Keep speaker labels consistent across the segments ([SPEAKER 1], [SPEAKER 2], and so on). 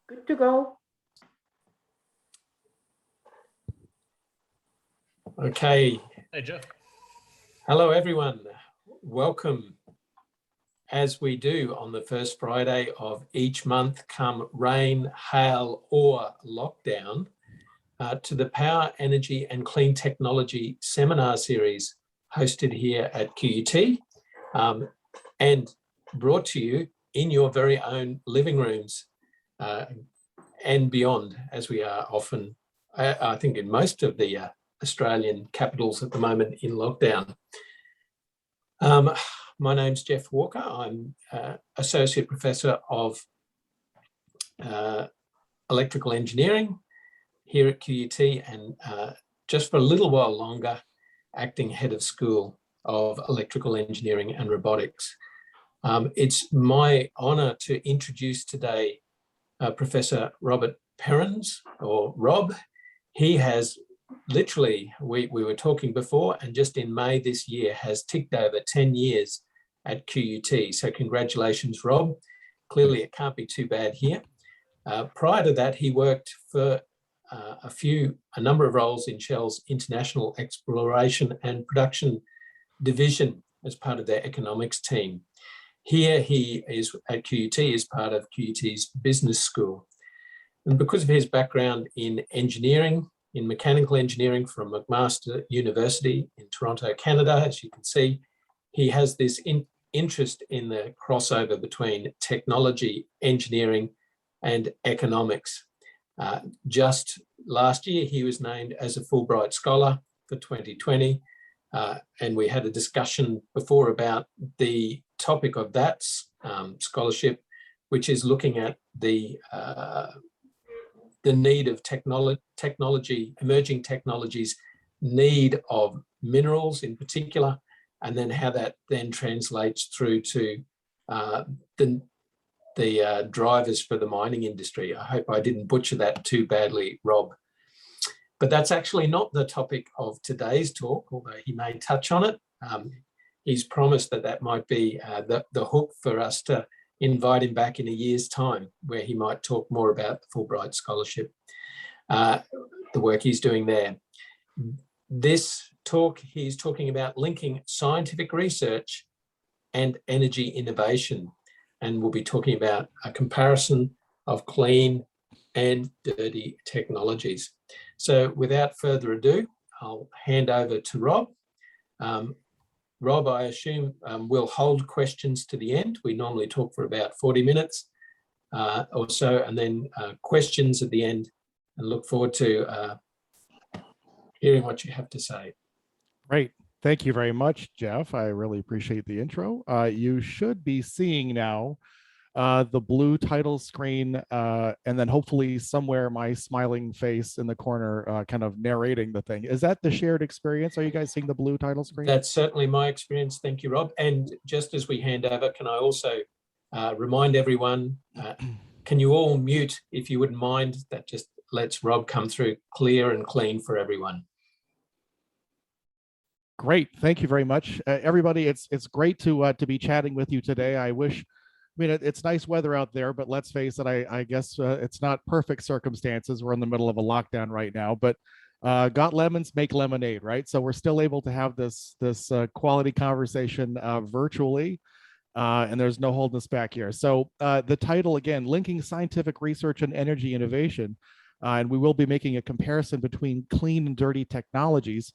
[SPEAKER 1] Good to go.
[SPEAKER 2] Okay.
[SPEAKER 3] Hey, Jeff.
[SPEAKER 2] Hello, everyone. Welcome, as we do on the first Friday of each month, come rain, hail, or lockdown, to the Power, Energy and Clean Technology seminar series hosted here at QUT and brought to you in your very own living rooms and beyond, as we are often, I think, in most of the Australian capitals at the moment in lockdown. My name's Jeff Walker. I'm Associate Professor of Electrical Engineering here at QUT and just for a little while longer, Acting Head of School of Electrical Engineering and Robotics. It's my honour to introduce today Professor Robert Perrons, or Rob. He has literally, we were talking before, and just in May this year has ticked over 10 years at QUT. So congratulations, Rob. Clearly it can't be too bad here. Prior to that, he worked for a number of roles in Shell's International Exploration and Production Division as part of their economics team. Here he is at QUT as part of QUT's business school. And because of his background in engineering, in mechanical engineering from McMaster University in Toronto, Canada, as you can see, he has this interest in the crossover between technology, engineering, and economics. Just last year, he was named as a Fulbright Scholar for 2020, and we had a discussion before about the topic of that scholarship, which is looking at the need of technology, emerging technologies, need of minerals in particular, and then how that then translates through to the drivers for the mining industry. I hope I didn't butcher that too badly, Rob. But that's actually not the topic of today's talk, although he may touch on it. He's promised that might be the hook for us to invite him back in a year's time, where he might talk more about the Fulbright Scholarship, the work he's doing there. This talk, he's talking about linking scientific research and energy innovation. And we'll be talking about a comparison of clean and dirty technologies. So without further ado, I'll hand over to Rob. Rob, I assume we'll hold questions to the end. We normally talk for about 40 minutes or so, and then questions at the end, and look forward to hearing what you have to say.
[SPEAKER 4] Great. Thank you very much, Jeff. I really appreciate the intro. You should be seeing now the blue title screen, and then hopefully somewhere my smiling face in the corner kind of narrating the thing. Is that the shared experience? Are you guys seeing the blue title screen?
[SPEAKER 2] That's certainly my experience. Thank you, Rob. And just as we hand over, can I also remind everyone, can you all mute if you wouldn't mind? That just lets Rob come through clear and clean for everyone.
[SPEAKER 4] Great. Thank you very much, everybody. It's great to be chatting with you today. I mean, it's nice weather out there, but let's face it, I guess it's not perfect circumstances. We're in the middle of a lockdown right now, but got lemons, make lemonade, right? So we're still able to have this quality conversation virtually, and there's no holding us back here. So the title, again, Linking Scientific Research and Energy Innovation, and we will be making a comparison between clean and dirty technologies.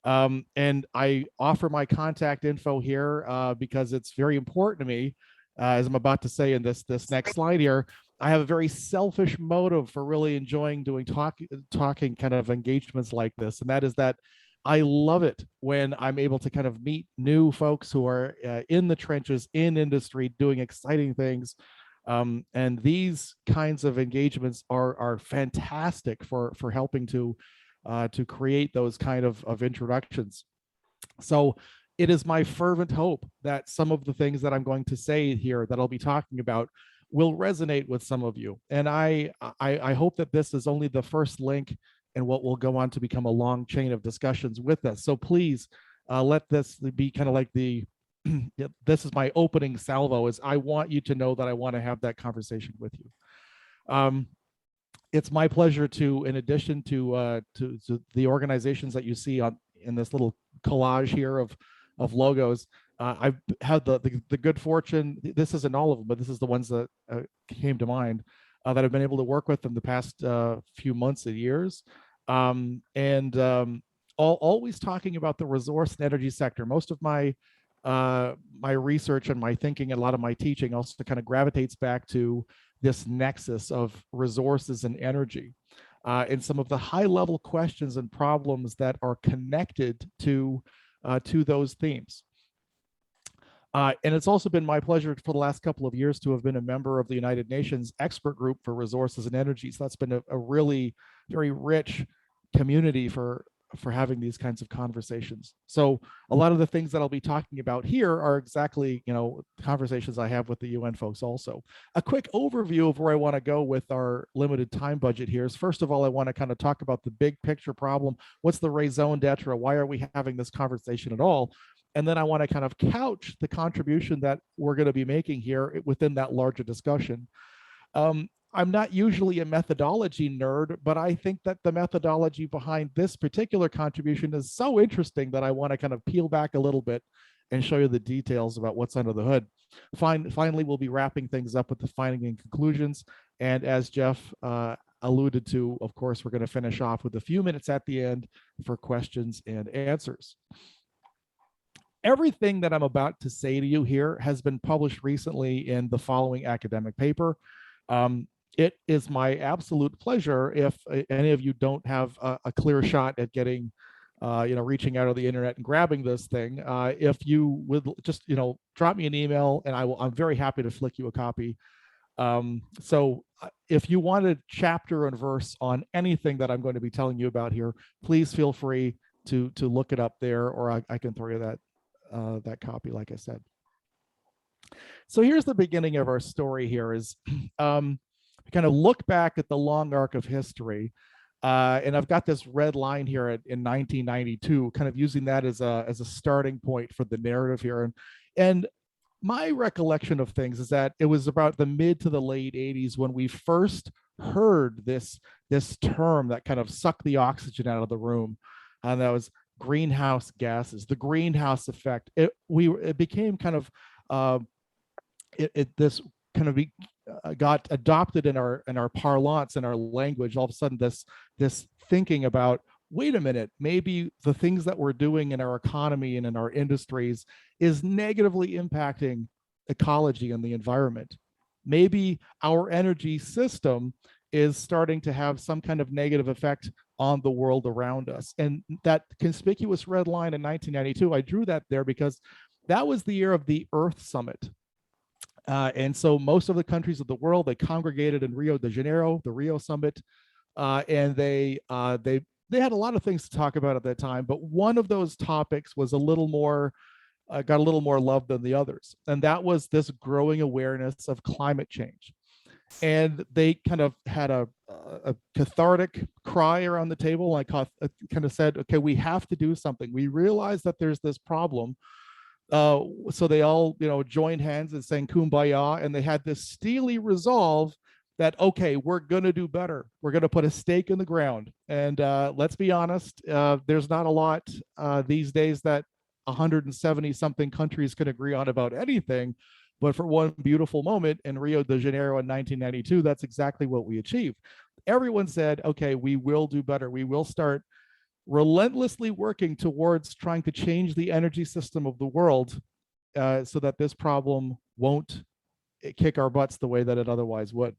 [SPEAKER 4] And I offer my contact info here because it's very important to me. As I'm about to say in this next slide here, I have a very selfish motive for really enjoying doing talking kind of engagements like this, and that is that I love it when I'm able to kind of meet new folks who are in the trenches, in industry, doing exciting things. And these kinds of engagements are fantastic for helping to create those kind of introductions. So it is my fervent hope that some of the things that I'm going to say here that I'll be talking about will resonate with some of you. And I hope that this is only the first link in what will go on to become a long chain of discussions with us. So please let this be kind of like this is my opening salvo, is I want you to know that I want to have that conversation with you. Um, it's my pleasure to, in addition to the organizations that you see on in this little collage here of logos, I've had the good fortune. This isn't all of them, but this is the ones that came to mind that I've been able to work with in the past few months and years, always talking about the resource and energy sector. Most of my my research and my thinking and a lot of my teaching also kind of gravitates back to this nexus of resources and energy, and some of the high level questions and problems that are connected to those themes. And it's also been my pleasure for the last couple of years to have been a member of the United Nations expert group for resources and energy. So that's been a really very rich community for having these kinds of conversations. So a lot of the things that I'll be talking about here are exactly, conversations I have with the UN folks also. A quick overview of where I want to go with our limited time budget here is, first of all, I want to kind of talk about the big picture problem. What's the raison d'etre? Why are we having this conversation at all? And then I want to kind of couch the contribution that we're going to be making here within that larger discussion. I'm not usually a methodology nerd, but I think that the methodology behind this particular contribution is so interesting that I want to kind of peel back a little bit and show you the details about what's under the hood. Finally, we'll be wrapping things up with the findings and conclusions. And as Jeff alluded to, of course, we're going to finish off with a few minutes at the end for questions and answers. Everything that I'm about to say to you here has been published recently in the following academic paper. It is my absolute pleasure if any of you don't have a clear shot at getting, reaching out on the internet and grabbing this thing. If you would just, drop me an email and I'm very happy to flick you a copy. So if you want a chapter and verse on anything that I'm going to be telling you about here, please feel free to look it up there, or I can throw you that copy, like I said. So here's the beginning of our story here is kind of look back at the long arc of history. And I've got this red line here in 1992, kind of using that as a starting point for the narrative here. And my recollection of things is that it was about the mid to the late 80s when we first heard this term that kind of sucked the oxygen out of the room. And that was greenhouse gases, the greenhouse effect. It became kind of this kind of got adopted in our parlance, in our language. All of a sudden, this thinking about, wait a minute, maybe the things that we're doing in our economy and in our industries is negatively impacting ecology and the environment. Maybe our energy system is starting to have some kind of negative effect on the world around us. And that conspicuous red line in 1992, I drew that there because that was the year of the Earth Summit. And so most of the countries of the world, they congregated in Rio de Janeiro, the Rio Summit, and they had a lot of things to talk about at that time. But one of those topics was a little more, got a little more love than the others, and that was this growing awareness of climate change. And they kind of had a cathartic cry around the table. Like kind of said, okay, we have to do something. We realize that there's this problem. So they all, joined hands and sang Kumbaya, and they had this steely resolve that, okay, we're going to do better. We're going to put a stake in the ground. And let's be honest, there's not a lot these days that 170 something countries can agree on about anything. But for one beautiful moment in Rio de Janeiro in 1992, that's exactly what we achieved. Everyone said, okay, we will do better. We will start relentlessly working towards trying to change the energy system of the world so that this problem won't kick our butts the way that it otherwise would.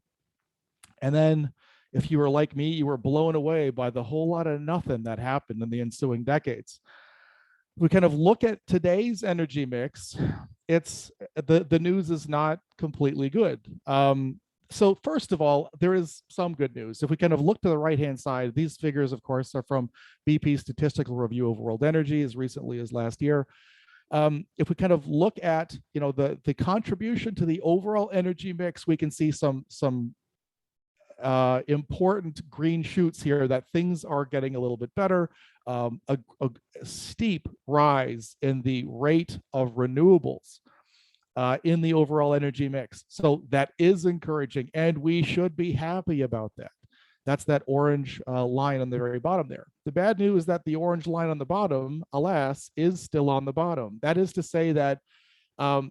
[SPEAKER 4] And then if you were like me, you were blown away by the whole lot of nothing that happened in the ensuing decades. We kind of look at today's energy mix, it's the news is not completely good. So first of all, there is some good news. If we kind of look to the right-hand side, these figures, of course, are from BP's Statistical Review of World Energy as recently as last year. If we kind of look at, the contribution to the overall energy mix, we can see some important green shoots here that things are getting a little bit better. A steep rise in the rate of renewables. in the overall energy mix. So that is encouraging, and we should be happy about that. That's that orange line on the very bottom there. The bad news is that the orange line on the bottom, alas, is still on the bottom. That is to say that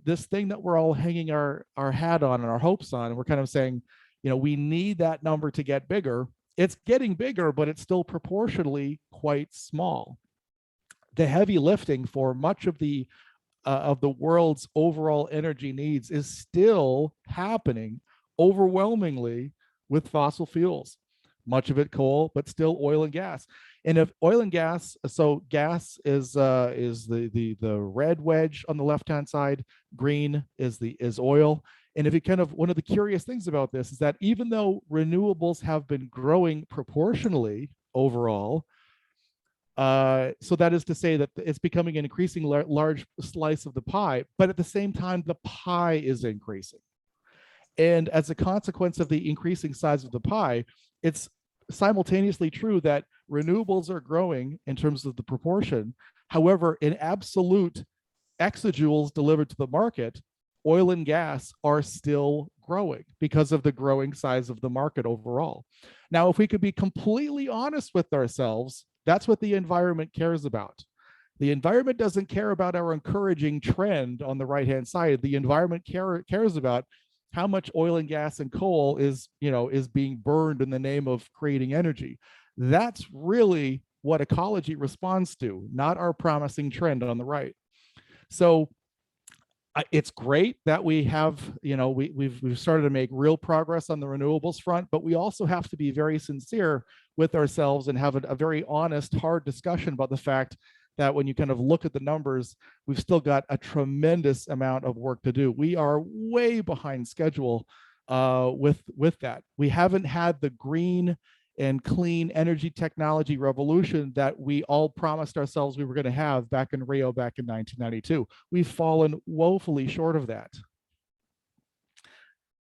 [SPEAKER 4] this thing that we're all hanging our hat on and our hopes on, and we're kind of saying, we need that number to get bigger. It's getting bigger, but it's still proportionally quite small. The heavy lifting for much of the world's overall energy needs is still happening overwhelmingly with fossil fuels. Much of it coal, but still oil and gas. And if oil and gas, so gas is the red wedge on the left-hand side, green is oil. And if you one of the curious things about this is that even though renewables have been growing proportionally overall, so that is to say that it's becoming an increasing large slice of the pie, but at the same time, the pie is increasing. And as a consequence of the increasing size of the pie, it's simultaneously true that renewables are growing in terms of the proportion. However, in absolute exajoules delivered to the market, oil and gas are still growing because of the growing size of the market overall. Now, if we could be completely honest with ourselves, that's what the environment cares about. The environment doesn't care about our encouraging trend on the right-hand side. The environment cares about how much oil and gas and coal is being burned in the name of creating energy. That's really what ecology responds to, not our promising trend on the right. So it's great that we have, we've started to make real progress on the renewables front, but we also have to be very sincere with ourselves and have a very honest, hard discussion about the fact that when you kind of look at the numbers, we've still got a tremendous amount of work to do. We are way behind schedule with that. We haven't had the green and clean energy technology revolution that we all promised ourselves we were going to have back in Rio back in 1992. We've fallen woefully short of that.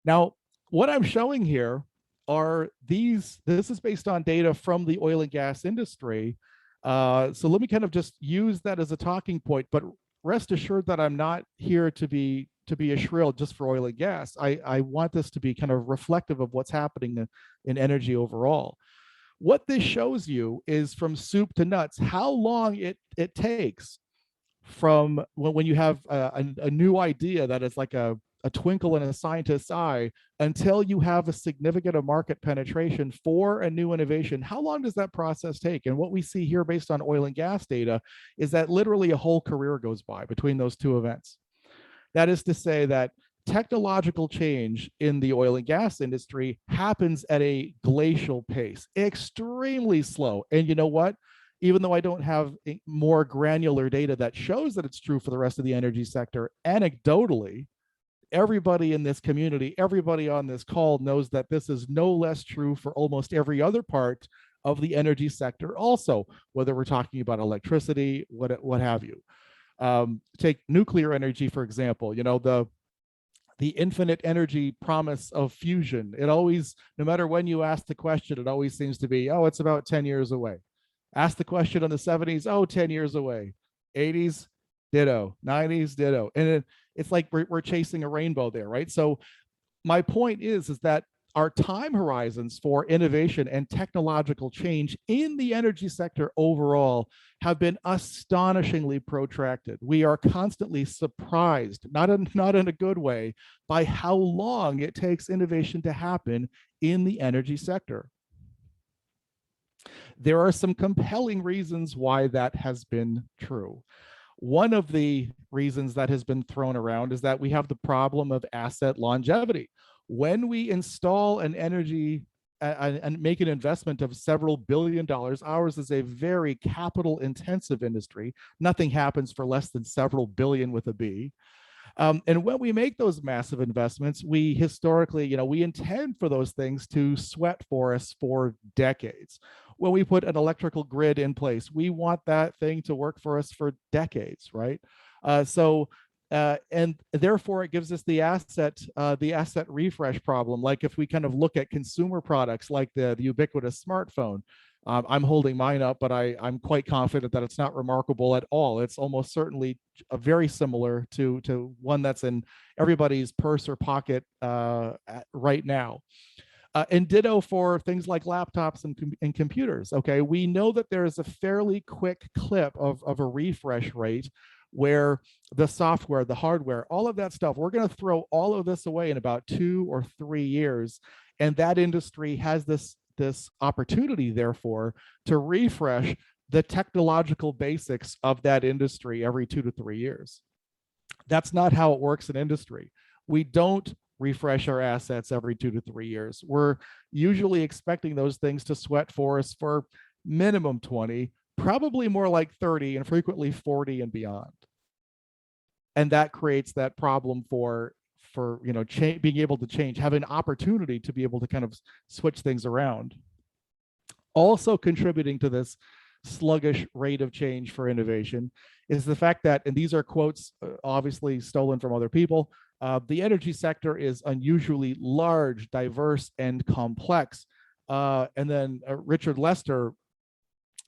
[SPEAKER 4] Now, what I'm showing here are this is based on data from the oil and gas industry. So let me kind of just use that as a talking point, but rest assured that I'm not here to be a shrill just for oil and gas. I want this to be kind of reflective of what's happening in energy overall. What this shows you is from soup to nuts, how long it takes from when you have a new idea that is like a twinkle in a scientist's eye until you have a significant market penetration for a new innovation. How long does that process take? And what we see here based on oil and gas data is that literally a whole career goes by between those two events. That is to say that technological change in the oil and gas industry happens at a glacial pace, extremely slow. And you know what? Even though I don't have more granular data that shows that it's true for the rest of the energy sector, anecdotally, everybody in this community, everybody on this call knows that this is no less true for almost every other part of the energy sector also, whether we're talking about electricity, what have you. Take nuclear energy, for example, the infinite energy promise of fusion. It always, no matter when you ask the question, it always seems to be, oh, it's about 10 years away. Ask the question in the 70s, oh, 10 years away. 80s, ditto. 90s, ditto. And it's like we're chasing a rainbow there, right? So my point is that our time horizons for innovation and technological change in the energy sector overall have been astonishingly protracted. We are constantly surprised, not in a good way, by how long it takes innovation to happen in the energy sector. There are some compelling reasons why that has been true. One of the reasons that has been thrown around is that we have the problem of asset longevity. When we install an energy and make an investment of several $billion, ours is a very capital intensive industry. Nothing happens for less than several billion with a B. And when we make those massive investments, we historically, we intend for those things to sweat for us for decades. When we put an electrical grid in place, we want that thing to work for us for decades, right? And therefore, it gives us the asset refresh problem. Like if we kind of look at consumer products like the ubiquitous smartphone, I'm holding mine up, but I'm quite confident that it's not remarkable at all. It's almost certainly very similar to one that's in everybody's purse or pocket right now. And ditto for things like laptops and computers. Okay, we know that there is a fairly quick clip of a refresh rate where the software, the hardware, all of that stuff, we're going to throw all of this away in about 2 or 3 years. And that industry has this opportunity, therefore, to refresh the technological basics of that industry every 2 to 3 years. That's not how it works in industry. We don't refresh our assets every 2 to 3 years. We're usually expecting those things to sweat for us for minimum 20, probably more like 30, and frequently 40 and beyond. And that creates that problem for being able to change, having an opportunity to be able to kind of switch things around. Also contributing to this sluggish rate of change for innovation is the fact that, and these are quotes obviously stolen from other people, the energy sector is unusually large, diverse, and complex. And then Richard Lester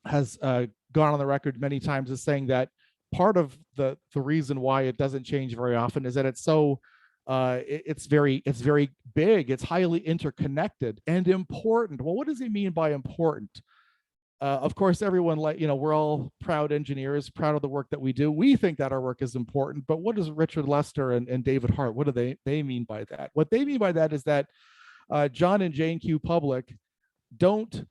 [SPEAKER 4] has gone on the record many times as saying that part of the reason why it doesn't change very often is that it's so it's very big, it's highly interconnected and important. Well, what does he mean by important? Of course, everyone, we're all proud engineers, proud of the work that we do. We think that our work is important, but what does Richard Lester and David Hart, what do they mean by that? What they mean by that is that John and Jane Q. Public don't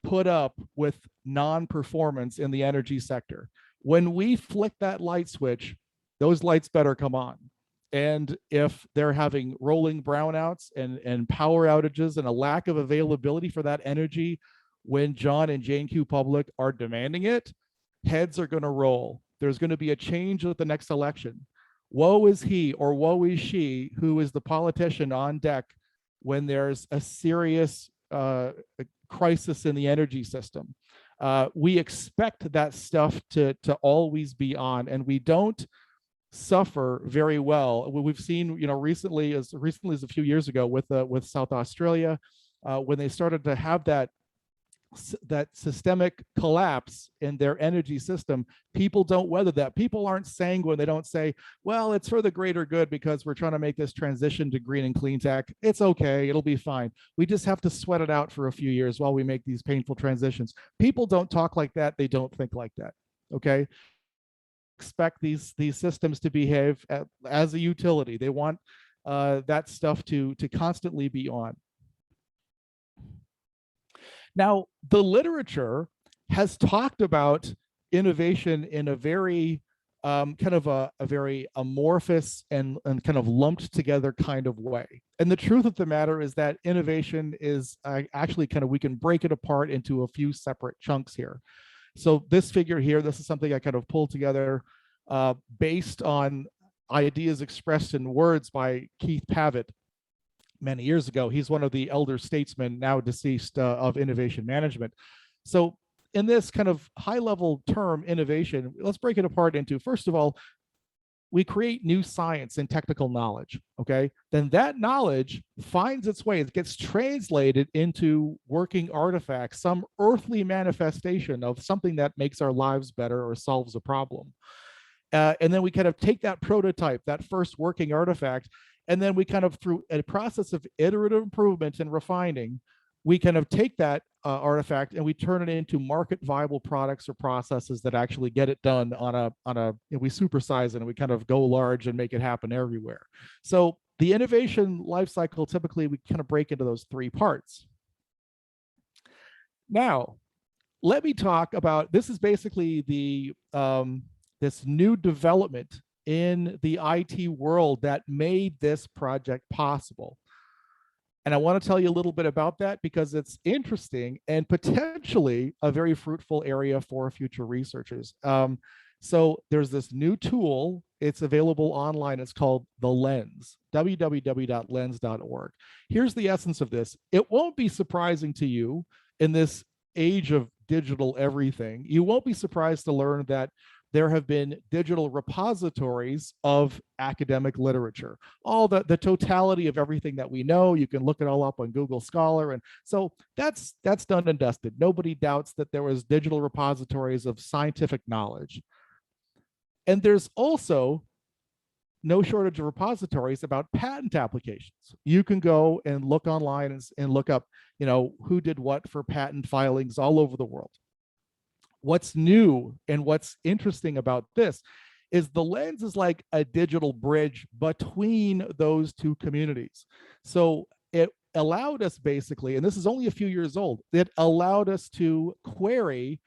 [SPEAKER 4] put up with non-performance in the energy sector. When we flick that light switch, those lights better come on. And if they're having rolling brownouts and power outages and a lack of availability for that energy, when John and Jane Q. Public are demanding it, heads are going to roll. There's going to be a change at the next election. Woe is he or woe is she who is the politician on deck when there's a serious crisis in the energy system. We expect that stuff to always be on, and we don't suffer very well. We've seen, recently as a few years ago with South Australia, when they started to have that systemic collapse in their energy system, people don't weather that. People aren't sanguine. They don't say, well, it's for the greater good because we're trying to make this transition to green and clean tech. It's okay, it'll be fine. We just have to sweat it out for a few years while we make these painful transitions. People don't talk like that. They don't think like that. Okay. Expect these systems to behave as a utility. They want that stuff to constantly be on. Now, the literature has talked about innovation in a very kind of a very amorphous and kind of lumped together kind of way. And the truth of the matter is that innovation is actually we can break it apart into a few separate chunks here. So this figure here, this is something I kind of pulled together based on ideas expressed in words by Keith Pavitt many years ago. He's one of the elder statesmen, now deceased, of innovation management. So in this kind of high level term innovation, let's break it apart into, first of all, we create new science and technical knowledge, okay? Then that knowledge finds its way, it gets translated into working artifacts, some earthly manifestation of something that makes our lives better or solves a problem. And then we kind of take that prototype, that first working artifact, and then we kind of, through a process of iterative improvement and refining, we kind of take that artifact and we turn it into market viable products or processes that actually get it done we supersize it and we kind of go large and make it happen everywhere. So the innovation life cycle, typically we kind of break into those 3 parts. Now, let me talk about, this is basically the this new development in the IT world that made this project possible. And I want to tell you a little bit about that because it's interesting and potentially a very fruitful area for future researchers. So there's this new tool. It's available online. It's called The Lens, www.lens.org. Here's the essence of this. It won't be surprising to you in this age of digital everything. You won't be surprised to learn that there have been digital repositories of academic literature, all the totality of everything that we know. You can look it all up on Google Scholar. And so that's done and dusted. Nobody doubts that there was digital repositories of scientific knowledge. And there's also no shortage of repositories about patent applications. You can go and look online and look up, who did what for patent filings all over the world. What's new and what's interesting about this is the lens is like a digital bridge between those two communities. So it allowed us basically, and this is only a few years old, it allowed us to query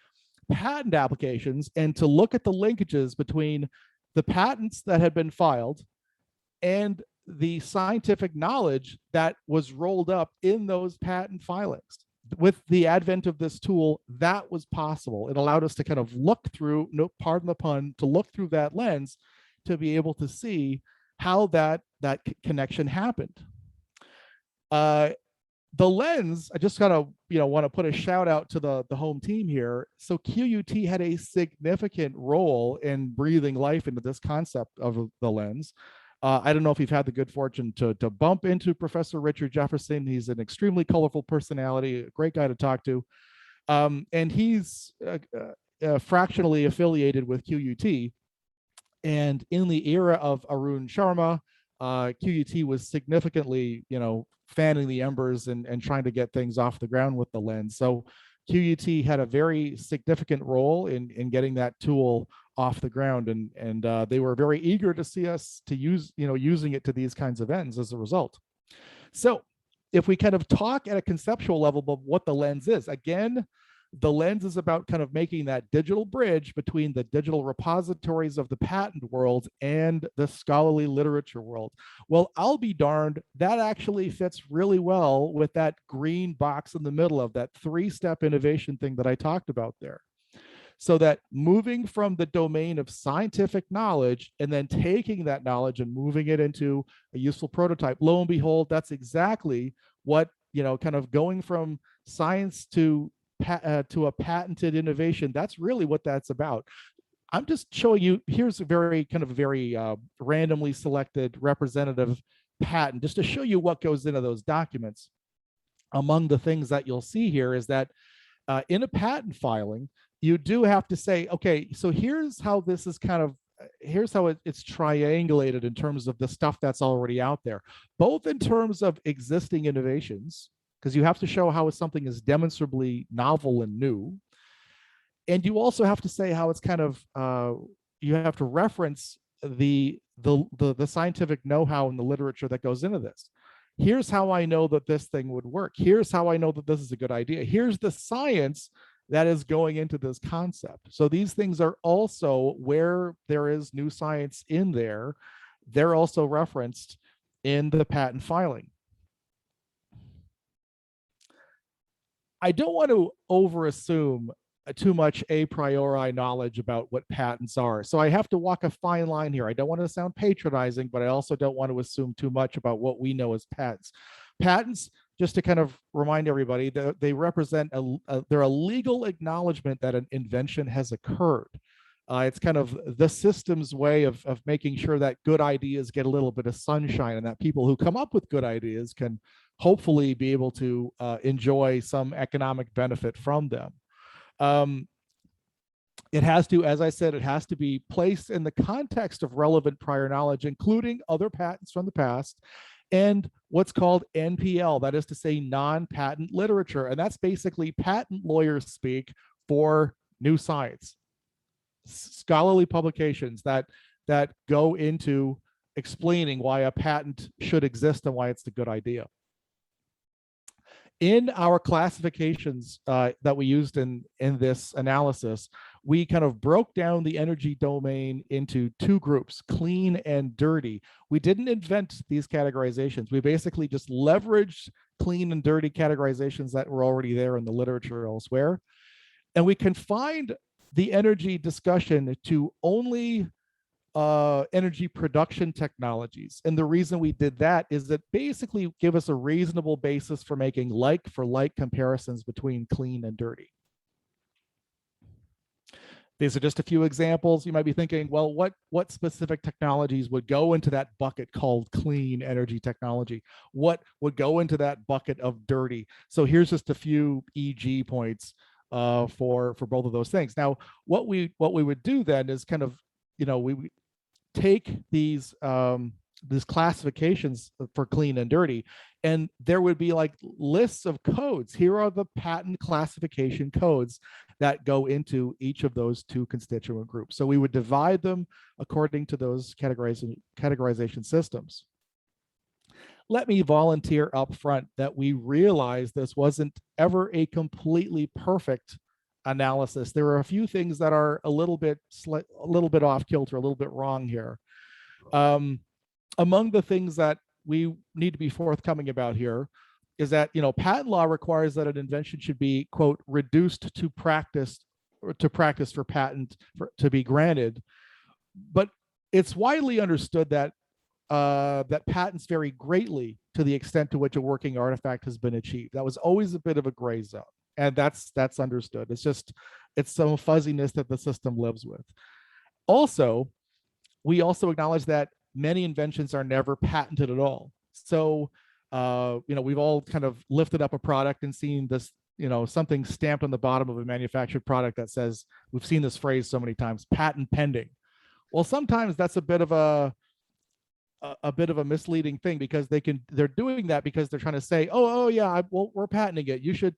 [SPEAKER 4] patent applications and to look at the linkages between the patents that had been filed and the scientific knowledge that was rolled up in those patent filings. With the advent of this tool, that was possible. It allowed us to kind of look through, no, pardon the pun, to look through that lens to be able to see how that connection happened. The lens, I just kind of want to put a shout out to the home team here. So QUT had a significant role in breathing life into this concept of the lens. I don't know if you've had the good fortune to bump into Professor Richard Jefferson. He's an extremely colorful personality, a great guy to talk to. And he's fractionally affiliated with QUT. And in the era of Arun Sharma, QUT was significantly, fanning the embers and trying to get things off the ground with the lens. So QUT had a very significant role in getting that tool off the ground, and they were very eager to see us to use, using it to these kinds of ends as a result. So if we kind of talk at a conceptual level of what the lens is, again, the lens is about kind of making that digital bridge between the digital repositories of the patent world and the scholarly literature world. Well, I'll be darned, that actually fits really well with that green box in the middle of that three-step innovation thing that I talked about there. So that moving from the domain of scientific knowledge and then taking that knowledge and moving it into a useful prototype, lo and behold, that's exactly what, kind of going from science to a patented innovation, that's really what that's about. I'm just showing you, here's a very randomly selected representative patent, just to show you what goes into those documents. Among the things that you'll see here is that in a patent filing, you do have to say, okay, so here's how this is here's how it's triangulated in terms of the stuff that's already out there, both in terms of existing innovations, because you have to show how something is demonstrably novel and new. And you also have to say how it's you have to reference the scientific know-how and the literature that goes into this. Here's how I know that this thing would work. Here's how I know that this is a good idea. Here's the science that is going into this concept. So these things are also, where there is new science in there, they're also referenced in the patent filing. I don't want to overassume too much a priori knowledge about what patents are. So I have to walk a fine line here. I don't want to sound patronizing, but I also don't want to assume too much about what we know as patents. Patents, just to kind of remind everybody, they represent they're a legal acknowledgement that an invention has occurred. It's kind of the system's way of making sure that good ideas get a little bit of sunshine, and that people who come up with good ideas can hopefully be able to enjoy some economic benefit from them. It has to, as I said, it has to be placed in the context of relevant prior knowledge, including other patents from the past, and what's called NPL, that is to say non-patent literature. And that's basically patent lawyers speak for new science. Scholarly publications that go into explaining why a patent should exist and why it's a good idea. In our classifications that we used in this analysis, we kind of broke down the energy domain into two groups, clean and dirty. We didn't invent these categorizations. We basically just leveraged clean and dirty categorizations that were already there in the literature elsewhere. And we confined the energy discussion to only energy production technologies. And the reason we did that is that basically give us a reasonable basis for making like for like comparisons between clean and dirty. These are just a few examples. You might be thinking, well, what specific technologies would go into that bucket called clean energy technology? What would go into that bucket of dirty? So here's just a few EG points for both of those things. Now, what we would do then is kind of, we would take these classifications for clean and dirty, and there would be like lists of codes. Here are the patent classification codes that go into each of those two constituent groups. So we would divide them according to those categorization systems. Let me volunteer up front that we realize this wasn't ever a completely perfect analysis. There are a few things that are a little bit off kilter, a little bit wrong here. Among the things that we need to be forthcoming about here is that, patent law requires that an invention should be, quote, reduced to practice for patent to be granted. But it's widely understood that that patents vary greatly to the extent to which a working artifact has been achieved. That was always a bit of a gray zone, and that's understood. It's some fuzziness that the system lives with. Also, we also acknowledge that many inventions are never patented at all. So, we've all kind of lifted up a product and seen this, something stamped on the bottom of a manufactured product that says, we've seen this phrase so many times, patent pending. Well, sometimes that's a bit of a misleading thing, because they're doing that because they're trying to say, yeah, we're patenting it. You should,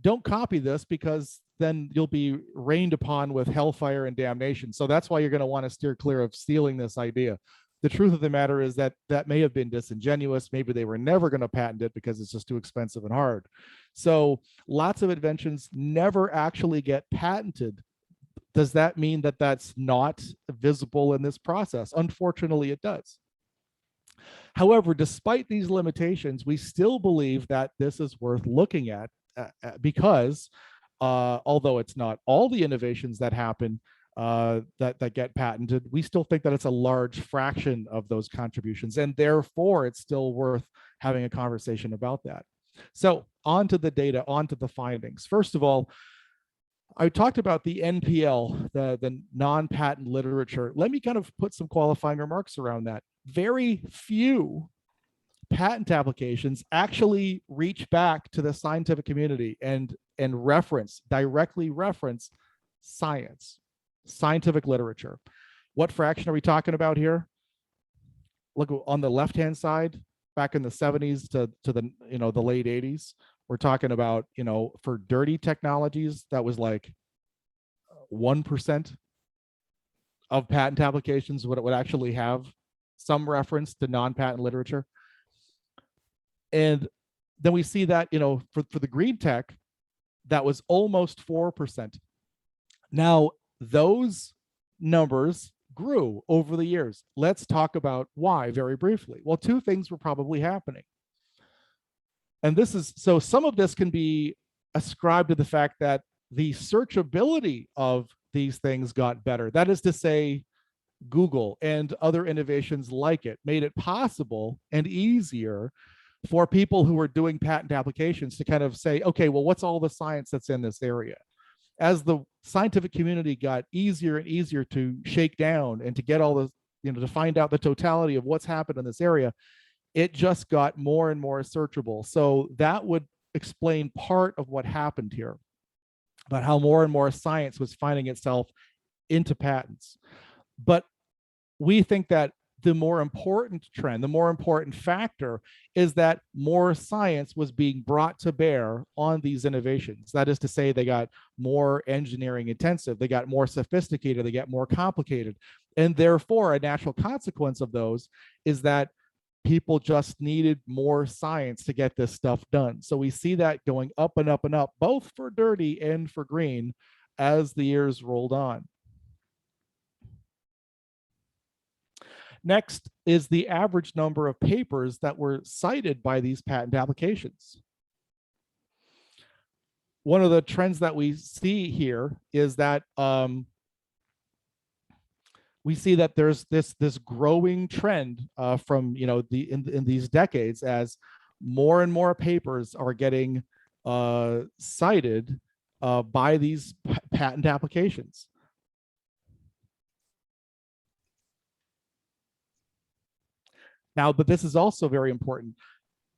[SPEAKER 4] don't copy this, because then you'll be rained upon with hellfire and damnation. So that's why you're going to want to steer clear of stealing this idea. The truth of the matter is that may have been disingenuous. Maybe they were never going to patent it because it's just too expensive and hard. So lots of inventions never actually get patented. Does that mean that that's not visible in this process? Unfortunately, it does. However, despite these limitations, we still believe that this is worth looking at, because although it's not all the innovations that happen that get patented, we still think that it's a large fraction of those contributions, and therefore it's still worth having a conversation about that. So on to the data, on to the findings. First of all, I talked about the NPL, the non-patent literature. Let me kind of put some qualifying remarks around that. Very few patent applications actually reach back to the scientific community and directly reference scientific literature. What fraction are we talking about here? Look on the left-hand side, back in the 70s to the the late 80s. We're talking about, for dirty technologies, that was like 1% of patent applications would actually have some reference to non-patent literature. And then we see that, for the green tech, that was almost 4%. Now, those numbers grew over the years. Let's talk about why very briefly. Well, two things were probably happening. And so some of this can be ascribed to the fact that the searchability of these things got better. That is to say, Google and other innovations like it made it possible and easier for people who were doing patent applications to kind of say, okay, well, what's all the science that's in this area? As the scientific community got easier and easier to shake down and to get all the, to find out the totality of what's happened in this area, it just got more and more searchable. So that would explain part of what happened here, about how more and more science was finding itself into patents. But we think that the more important trend, the more important factor, is that more science was being brought to bear on these innovations. That is to say, they got more engineering intensive, they got more sophisticated, they got more complicated. And therefore, a natural consequence of those is that people just needed more science to get this stuff done. So we see that going up and up and up, both for dirty and for green, as the years rolled on. Next is the average number of papers that were cited by these patent applications. One of the trends that we see here is that we see that there's this growing trend from in these decades, as more and more papers are getting cited by these patent applications. Now, but this is also very important.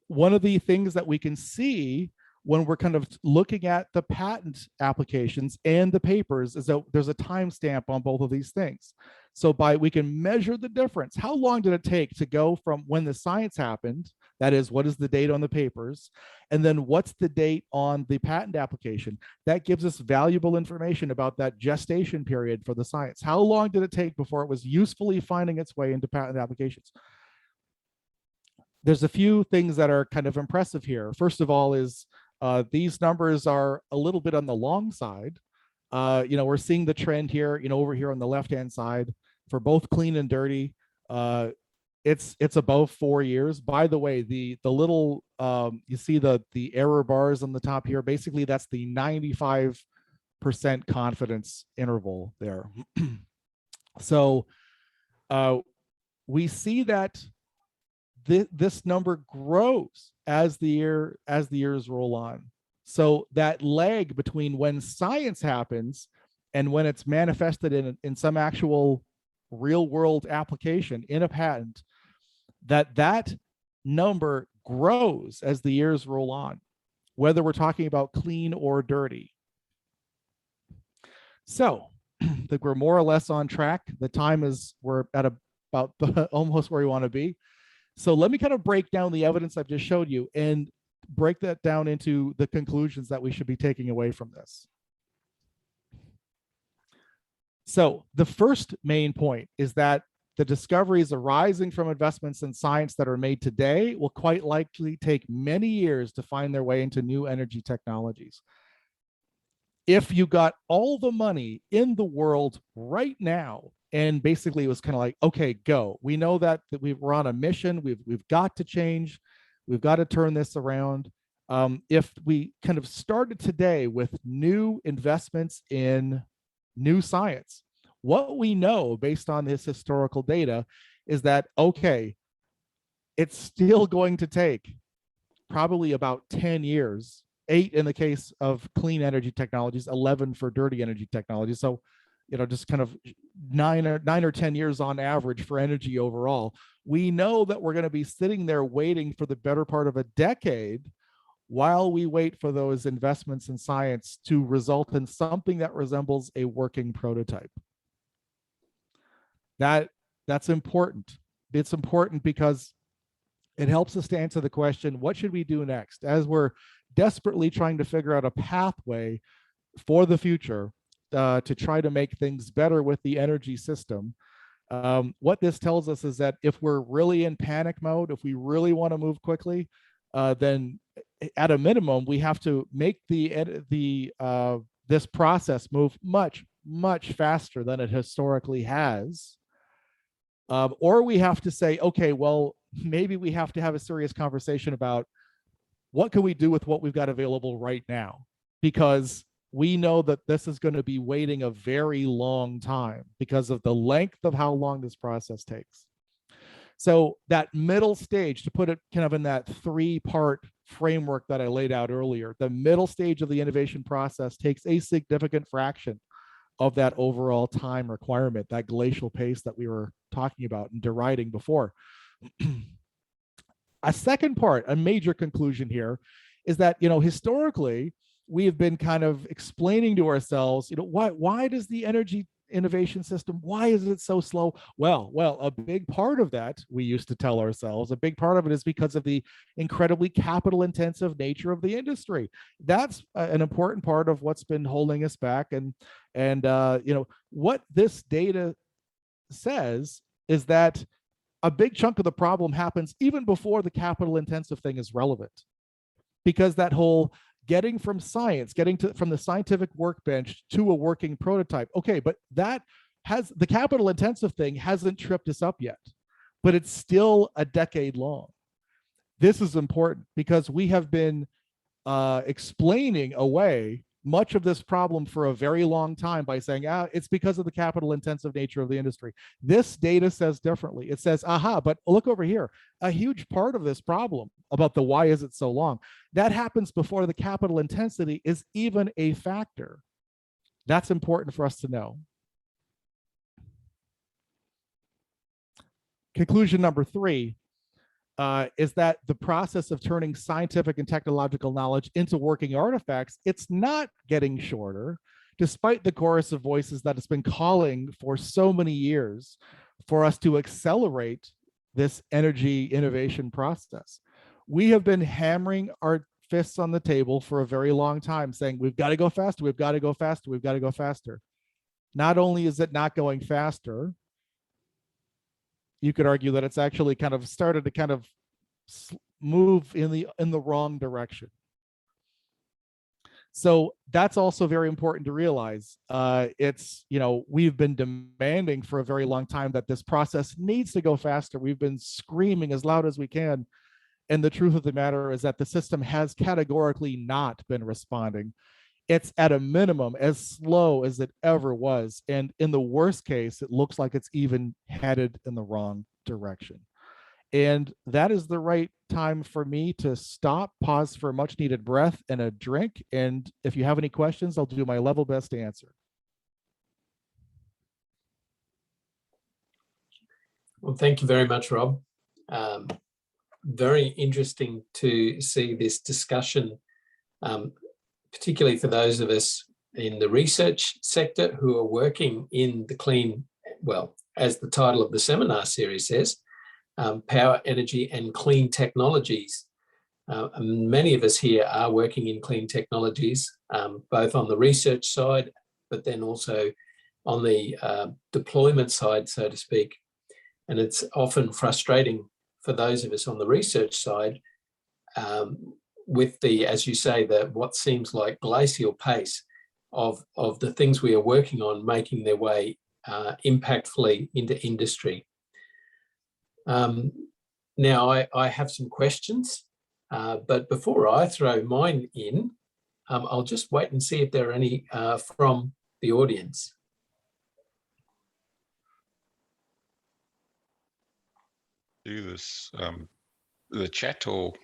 [SPEAKER 4] One of the things that we can see when we're kind of looking at the patent applications and the papers is that there's a timestamp on both of these things. So we can measure the difference. How long did it take to go from when the science happened, that is, what is the date on the papers, and then what's the date on the patent application? That gives us valuable information about that gestation period for the science. How long did it take before it was usefully finding its way into patent applications? There's a few things that are kind of impressive here. First of all is these numbers are a little bit on the long side. We're seeing the trend here, over here on the left-hand side for both clean and dirty. It's above 4 years. By the way, the little, you see the error bars on the top here, basically that's the 95% confidence interval there. So we see that this number grows as the years roll on. So that lag between when science happens and when it's manifested in some actual real world application in a patent, that number grows as the years roll on, whether we're talking about clean or dirty. So I think we're more or less on track. The time we're at about almost where we want to be. So let me kind of break down the evidence I've just showed you and break that down into the conclusions that we should be taking away from this. So the first main point is that the discoveries arising from investments in science that are made today will quite likely take many years to find their way into new energy technologies. If you got all the money in the world right now, and basically it was kind of like, okay, go. We know that we're on a mission. We've got to change. We've got to turn this around. If we kind of started today with new investments in new science, what we know based on this historical data is that, okay, it's still going to take probably about 10 years, 8 in the case of clean energy technologies, 11 for dirty energy technologies. So, just kind of 9 or 10 years on average for energy overall. We know that we're going to be sitting there waiting for the better part of a decade while we wait for those investments in science to result in something that resembles a working prototype. That's important. It's important because it helps us to answer the question, what should we do next? As we're desperately trying to figure out a pathway for the future, to try to make things better with the energy system. What this tells us is that if we're really in panic mode, if we really want to move quickly, then at a minimum, we have to make this process move much, much faster than it historically has. Or we have to say, okay, well, maybe we have to have a serious conversation about what can we do with what we've got available right now? Because we know that this is going to be waiting a very long time because of the length of how long this process takes. So that middle stage, to put it kind of in that 3-part framework that I laid out earlier, the middle stage of the innovation process takes a significant fraction of that overall time requirement, that glacial pace that we were talking about and deriding before. A second part, a major conclusion here, is that, historically, we have been kind of explaining to ourselves, why does the energy innovation system, why is it so slow? Well, a big part of that, we used to tell ourselves, a big part of it is because of the incredibly capital intensive nature of the industry. That's an important part of what's been holding us back. And what this data says is that a big chunk of the problem happens even before the capital intensive thing is relevant, because that whole getting from the scientific workbench to a working prototype. Okay, but the capital intensive thing hasn't tripped us up yet, but it's still a decade long. This is important because we have been explaining away much of this problem for a very long time by saying, it's because of the capital intensive nature of the industry. This data says differently. It says, but look over here. A huge part of this problem about the why is it so long, that happens before the capital intensity is even a factor. That's important for us to know. Conclusion number 3 is that the process of turning scientific and technological knowledge into working artifacts, it's not getting shorter, despite the chorus of voices that has been calling for so many years for us to accelerate this energy innovation process. We have been hammering our fists on the table for a very long time, saying we've got to go faster, we've got to go faster, we've got to go faster. Not only is it not going faster, you could argue that it's actually kind of started to kind of move in the wrong direction. So that's also very important to realize. It's, we've been demanding for a very long time that this process needs to go faster. We've been screaming as loud as we can. And the truth of the matter is that the system has categorically not been responding. It's at a minimum as slow as it ever was. And in the worst case, it looks like it's even headed in the wrong direction. And that is the right time for me to stop, pause for a much needed breath and a drink. And if you have any questions, I'll do my level best to answer.
[SPEAKER 2] Well, thank you very much, Rob. Very interesting to see this discussion, particularly for those of us in the research sector who are working in the clean, well, as the title of the seminar series says, power, energy, and clean technologies. Many of us here are working in clean technologies, both on the research side, but then also on the deployment side, so to speak. And it's often frustrating for those of us on the research side with the, as you say, what seems like glacial pace of the things we are working on making their way impactfully into industry. Now, I have some questions, but before I throw mine in, I'll just wait and see if there are any from the audience.
[SPEAKER 1] Do this, the chat or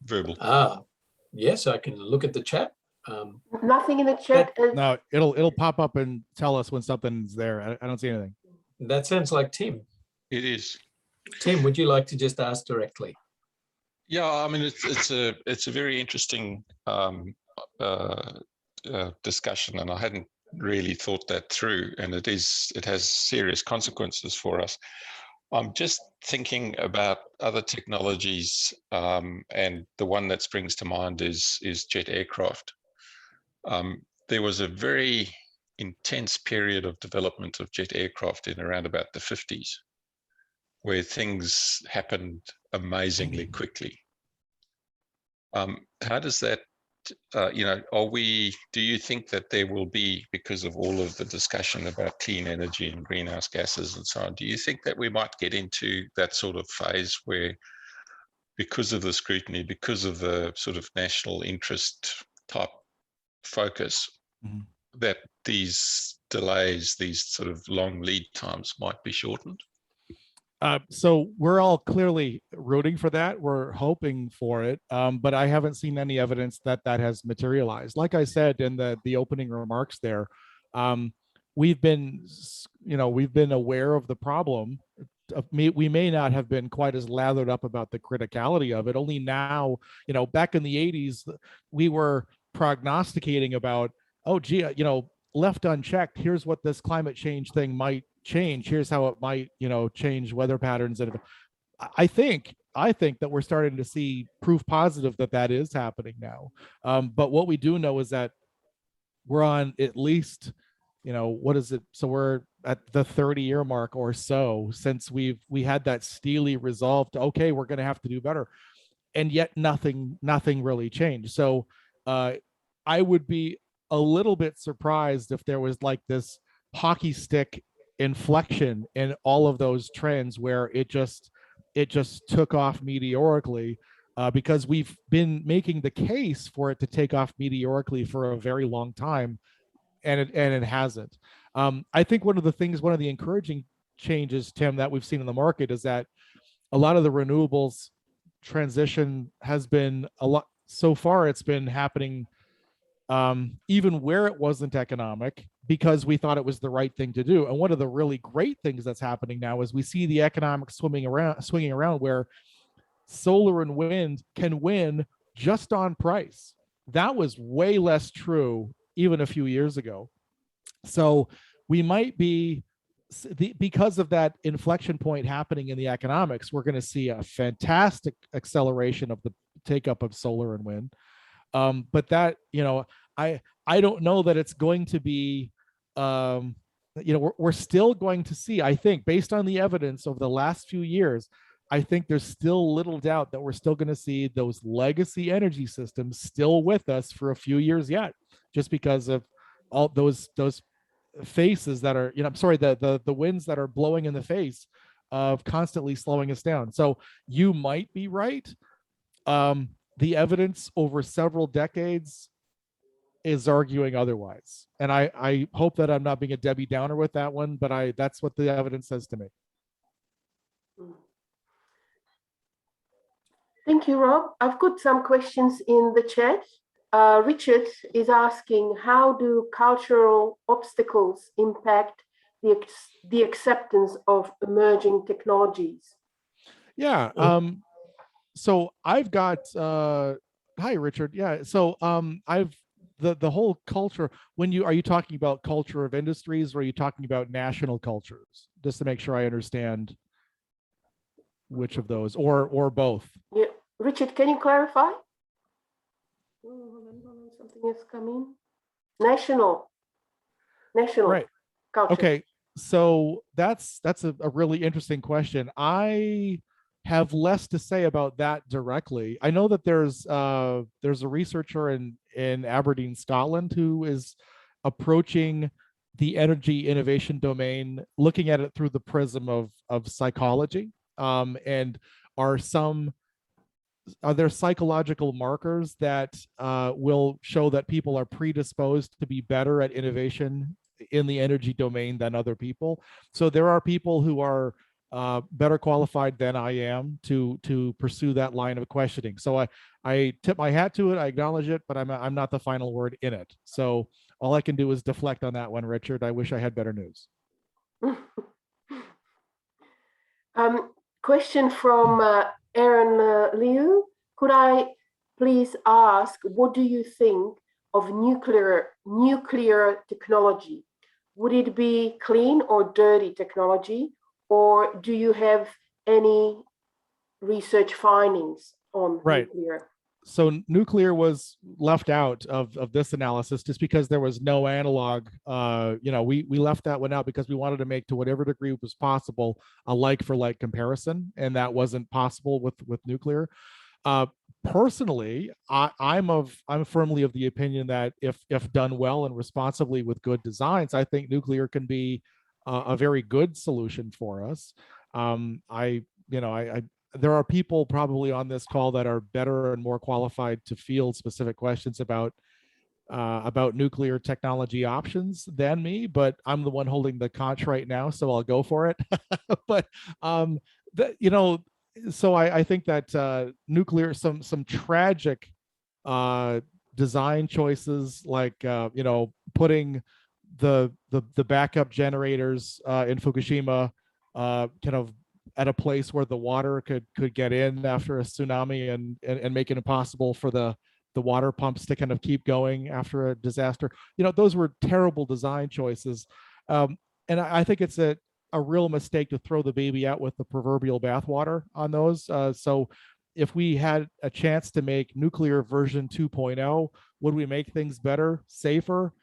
[SPEAKER 1] verbal?
[SPEAKER 2] Yes, I can look at the chat.
[SPEAKER 3] Nothing in the chat.
[SPEAKER 4] No, it'll pop up and tell us when something's there. I don't see anything.
[SPEAKER 2] That sounds like Tim.
[SPEAKER 1] It is.
[SPEAKER 2] Tim, would you like to just ask directly?
[SPEAKER 1] Yeah, I mean, it's a very interesting discussion, and I hadn't really thought that through, and it has serious consequences for us. I'm just thinking about other technologies, and the one that springs to mind is jet aircraft. There was a very intense period of development of jet aircraft in around about the 50s, where things happened amazingly quickly. How does that, do you think that there will be, because of all of the discussion about clean energy and greenhouse gases and so on, do you think that we might get into that sort of phase where, because of the scrutiny, because of the sort of national interest type focus, that these delays, these sort of long lead times might be shortened?
[SPEAKER 4] So we're all clearly rooting for that. We're hoping for it, but I haven't seen any evidence that that has materialized. Like I said in the opening remarks there, we've been aware of the problem. We may not have been quite as lathered up about the criticality of it. Only now, back in the 80s, we were prognosticating about, oh, gee, left unchecked, here's what this climate change thing might change. Here's how it might, change weather patterns. And I think that we're starting to see proof positive that that is happening now. But what we do know is that we're on at least, what is it? So we're at the 30-year mark or so since we had that steely resolve to, okay, we're going to have to do better. And yet nothing really changed. So I would be a little bit surprised if there was like this hockey stick inflection in all of those trends where it just took off meteorically, because we've been making the case for it to take off meteorically for a very long time, and it hasn't. I think one of the encouraging changes, Tim, that we've seen in the market is that a lot of the renewables transition has been a lot. So far, it's been happening even where it wasn't economic, because we thought it was the right thing to do. And one of the really great things that's happening now is we see the economics swinging around where solar and wind can win just on price. That was way less true even a few years ago. So we might be, because of that inflection point happening in the economics, we're going to see a fantastic acceleration of the take up of solar and wind. But that, I don't know that it's going to be, we're still going to see, I think, based on the evidence over the last few years, I think there's still little doubt that we're still going to see those legacy energy systems still with us for a few years yet, just because of all those faces that are, the winds that are blowing in the face of constantly slowing us down. So you might be right. The evidence over several decades is arguing otherwise. And I hope that I'm not being a Debbie Downer with that one, but that's what the evidence says to me.
[SPEAKER 3] Thank you, Rob. I've got some questions in the chat. Richard is asking, how do cultural obstacles impact the acceptance of emerging technologies?
[SPEAKER 4] Yeah. So I've got, hi, Richard. Yeah. So I've, the whole culture, are you talking about culture of industries, or are you talking about national cultures? Just to make sure I understand which of those, or both.
[SPEAKER 3] Yeah. Richard, can you clarify? Something has come in. National
[SPEAKER 4] right.
[SPEAKER 3] culture.
[SPEAKER 4] Okay, so that's a really interesting question. I have less to say about that directly. I know that there's a researcher in Aberdeen, Scotland, who is approaching the energy innovation domain, looking at it through the prism of psychology, and are there psychological markers that will show that people are predisposed to be better at innovation in the energy domain than other people? So there are people who are better qualified than I am to pursue that line of questioning. So I tip my hat to it. I acknowledge it, but I'm not the final word in it. So all I can do is deflect on that one, Richard. I wish I had better news.
[SPEAKER 3] Question from Aaron Liu. Could I please ask, what do you think of nuclear technology? Would it be clean or dirty technology? Or do you have any research findings on nuclear?
[SPEAKER 4] So nuclear was left out of this analysis just because there was no analog. We left that one out because we wanted to make, to whatever degree was possible, a like for like comparison, and that wasn't possible with nuclear. Personally, I'm firmly of the opinion that if done well and responsibly with good designs, I think nuclear can be a very good solution for us. There are people probably on this call that are better and more qualified to field specific questions about nuclear technology options than me, but I'm the one holding the conch right now, so I'll go for it. But so I think that nuclear, some tragic design choices, like putting the backup generators in Fukushima kind of at a place where the water could get in after a tsunami and make it impossible for the water pumps to kind of keep going after a disaster. Those were terrible design choices. And I think it's a real mistake to throw the baby out with the proverbial bathwater on those. So if we had a chance to make nuclear version 2.0, would we make things better, safer?